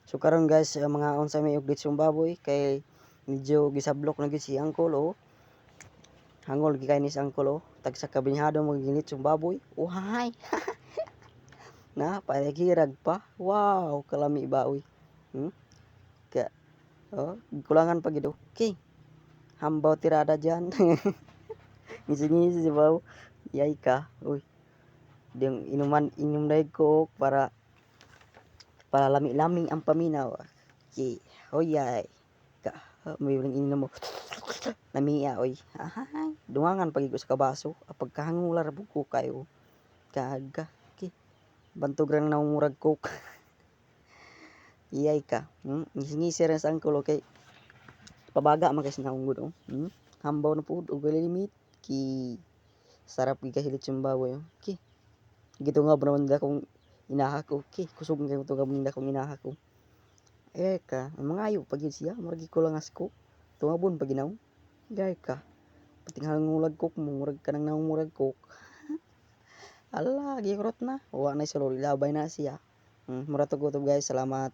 So karon guys, mga unsa may update yung baboy kay medyo gisablok na gid si Uncle oh. Hangol gi kay ni si Uncle oh. Tag sa kabinyado mo ginit yung baboy. Uhay. Na paghirag pa. Wow, kalami ba uy. Ka oh, kulangan pa gid okay. Hambaw tirada diyan. Ngisi-ngisi si baw. Yay ka. Uy. Ding inom daig ko para lami-lami ang paminaw. Okay. Hoyay. Ka may inom mo. Namiya oy. Ahay. Dungangan pagig sa kabaso. Pagkahangular buko kayo. Kaga. Okay. Bantog ra na murag coke. Iyay ka. Ngisi-ngisi rin sa angkol okay. Pabaga man kasi naunggod oh. Hambaw na pud og limit ki sarap gi kahilit yung baboy. Okay. Gito nga naman nila kung inaha ko. Okay. Kusog nga ito nga nila kung inaha ko. Ka. Mangayo pag yun siya. Murag ko lang asko. Tungabon pag ginaw. Iyay ka. Pating hangulag kok mo. Murag ka nang namumurag kok. Ala. Gikurot na. Huwag na isa lori. Labay na siya. Murag to guys. Salamat.